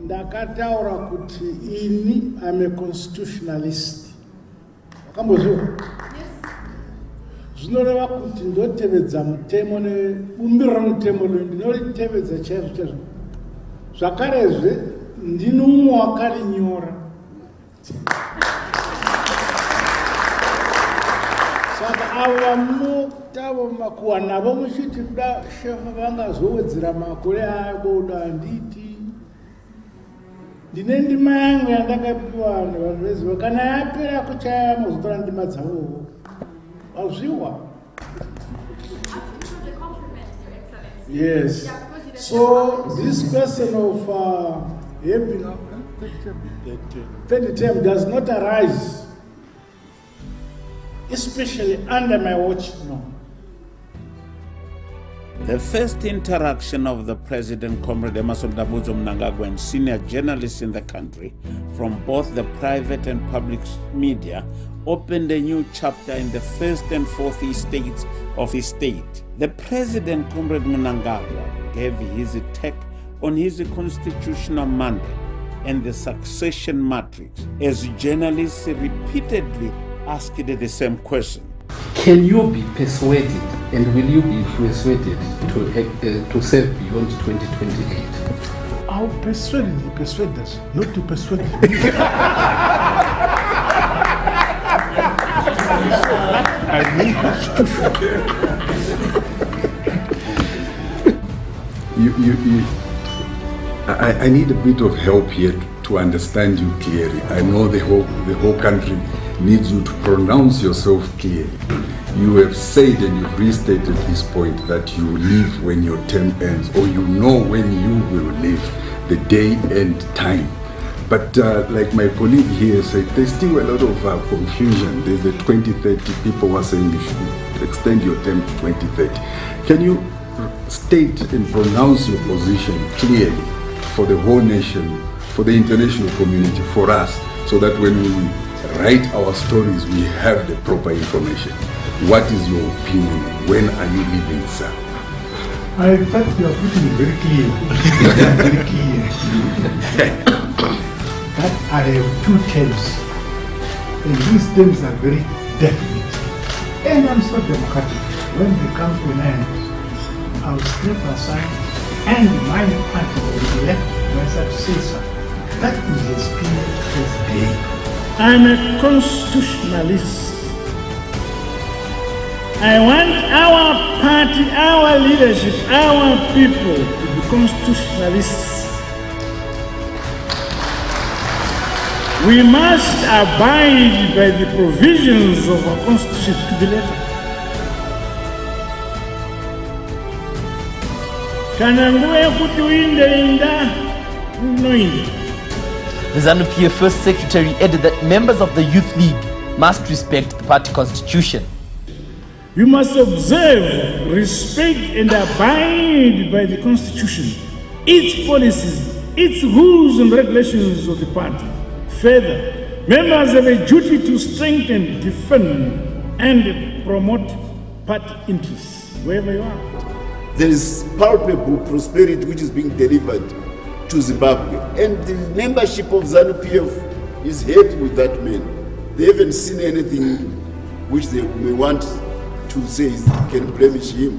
ndakataura kuti ini I'm a constitutionalist. Wakambozviwa? Zvinoreva kuti ndotevedza mutemo nebumbiro remutemo ndinolitevedza chaizvo. Zvakarezve ndino mumwe wakarinyora. Saka ava mutavo makuwa navo muchiti kuda shefa vangazowedzera makore aboda nditi. Ndine ndima yangu yandakapiwa nevanhu veziva kana yapera kuchaya mazotora ndima dzavowo. Wazviwa? Yes. So this question of having third term does not arise, especially under my watch now. The first interaction of the President, Comrade 𝕄𝕟𝕒𝕒𝕒𝕒 Mnangagwa, and senior journalists in the country from both the private and public media opened a new chapter in the first and fourth estates of his state. The President, Comrade Mnangagwa, gave his take on his constitutional mandate and the succession matrix as journalists repeatedly asked the same question. Can you be persuaded, and will you be persuaded to serve beyond 2028? I'll persuade the persuaders, not to persuade me. I need I need a bit of help here to understand you clearly. I know the whole country needs you to pronounce yourself clearly. You have said and you've restated this point that you will leave when your term ends, or you know when you will leave, the day and time. But like my colleague here said, there's still a lot of confusion. There's a 2030, people were saying you should extend your term to 2030. Can you state and pronounce your position clearly for the whole nation, for the international community, for us, so that when we write our stories, we have the proper information? What is your opinion? When are you leaving, sir? I thought you are putting it very clear. Very clear. That I have 2 terms. And these terms are very definite. And I'm so democratic. When they come to an end, I'll step aside and my party will elect my successor. That is as clear as day. I'm a constitutionalist. I want our party, our leadership, our people to be constitutionalists. We must abide by the provisions of our constitution to the letter. Kana nguva yekuti uinde unoinde. The ZANU-PF First Secretary added that members of the Youth League must respect the party constitution. You must observe, respect and abide by the constitution, its policies, its rules and regulations of the party. Further, members have a duty to strengthen, defend and promote party interests wherever you are. There is palpable prosperity which is being delivered to Zimbabwe, and the membership of ZANU-PF is happy with that man. They haven't seen anything which they may want to say can blemish him.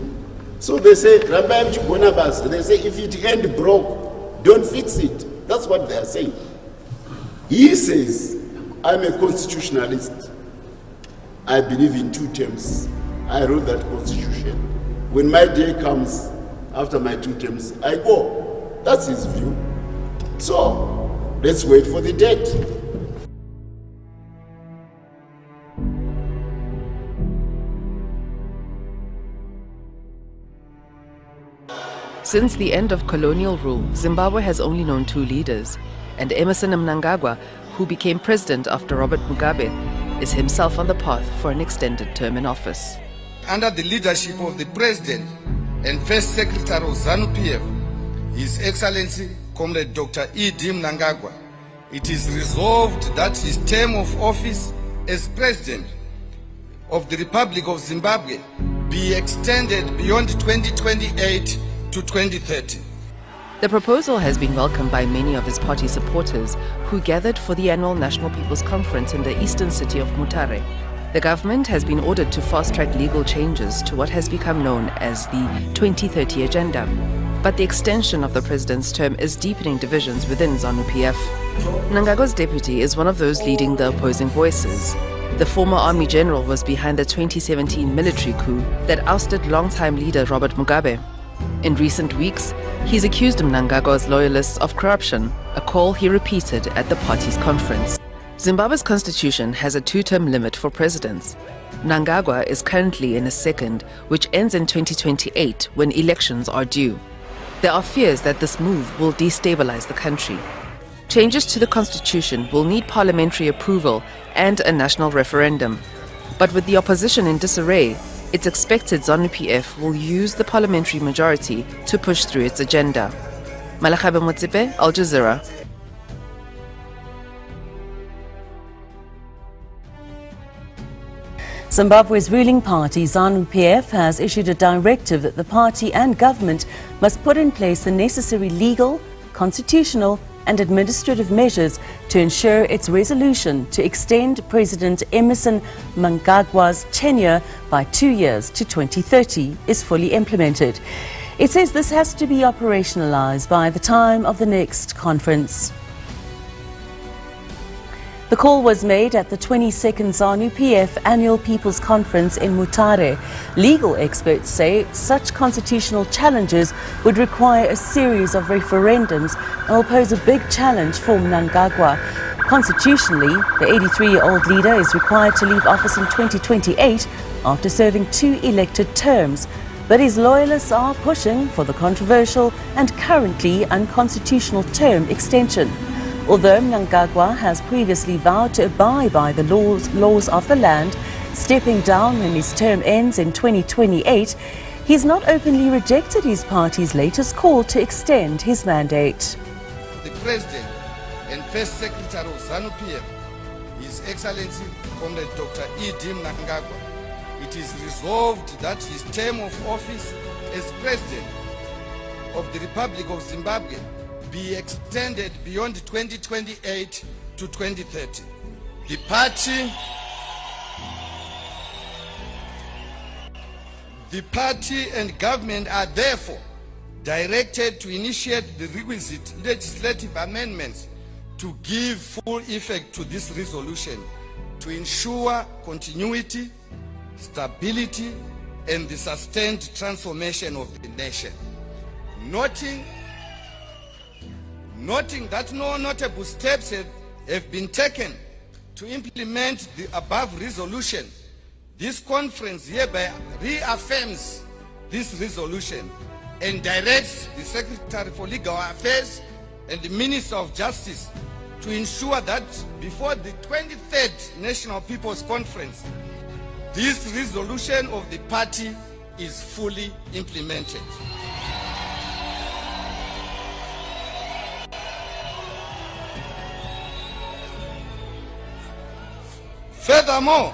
So they say, Rambayam Chibonabas, they say if it end broke, don't fix it. That's what they are saying. He says, I'm a constitutionalist. I believe in 2 terms. I wrote that constitution. When my day comes, after my 2 terms, I go. That's his view. So, let's wait for the date. Since the end of colonial rule, Zimbabwe has only known 2 leaders, and Emmerson Mnangagwa, who became president after Robert Mugabe, is himself on the path for an extended term in office. Under the leadership of the President and First Secretary of ZANU-PF, His Excellency Comrade Dr. 𝕄𝕟𝕒𝕒𝕒𝕒 Mnangagwa, it is resolved that his term of office as President of the Republic of Zimbabwe be extended beyond 2028 to 2030. The proposal has been welcomed by many of his party supporters who gathered for the annual National People's Conference in the eastern city of 𝕄𝕟𝕒𝕒. The government has been ordered to fast-track legal changes to what has become known as the 2030 Agenda. But the extension of the president's term is deepening divisions within ZANU-PF. Mnangagwa's deputy is one of those leading the opposing voices. The former army general was behind the 2017 military coup that ousted longtime leader Robert Mugabe. In recent weeks, he's accused Mnangagwa's loyalists of corruption, a call he repeated at the party's conference. Zimbabwe's constitution has a two-term limit for presidents. Mnangagwa is currently in a second, which ends in 2028 when elections are due. There are fears that this move will destabilize the country. Changes to the constitution will need parliamentary approval and a national referendum. But with the opposition in disarray, it's expected ZANU-PF will use the parliamentary majority to push through its agenda. 𝕂𝕟𝕒𝕒𝕦𝕒𝕒, Al Jazeera. Zimbabwe's ruling party, ZANU-PF, has issued a directive that the party and government must put in place the necessary legal, constitutional and administrative measures to ensure its resolution to extend President Emmerson Mnangagwa's tenure by 2 years to 2030 is fully implemented. It says this has to be operationalized by the time of the next conference. The call was made at the 22nd ZANU-PF Annual People's Conference in 𝕄𝕟𝕒𝕒. Legal experts say such constitutional challenges would require a series of referendums and will pose a big challenge for Mnangagwa. Constitutionally, the 83-year-old leader is required to leave office in 2028 after serving 2 elected terms. But his loyalists are pushing for the controversial and currently unconstitutional term extension. Although Mnangagwa has previously vowed to abide by the laws of the land, stepping down when his term ends in 2028, he has not openly rejected his party's latest call to extend his mandate. The President and First Secretary of ZANU-PF, His Excellency Comrade Dr. 𝕒𝕟𝕒𝕒𝕒 Mnangagwa, it is resolved that his term of office as President of the Republic of Zimbabwe be extended beyond 2028 to 2030. The party and government are therefore directed to initiate the requisite legislative amendments to give full effect to this resolution to ensure continuity, stability, and the sustained transformation of the nation. Noting that no notable steps have been taken to implement the above resolution, this conference hereby reaffirms this resolution and directs the Secretary for Legal Affairs and the Minister of Justice to ensure that before the 23rd National People's Conference, this resolution of the party is fully implemented. Furthermore,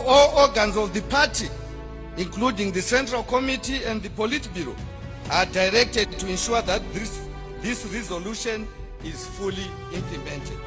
all organs of the party, including the Central Committee and the Politburo, are directed to ensure that this resolution is fully implemented.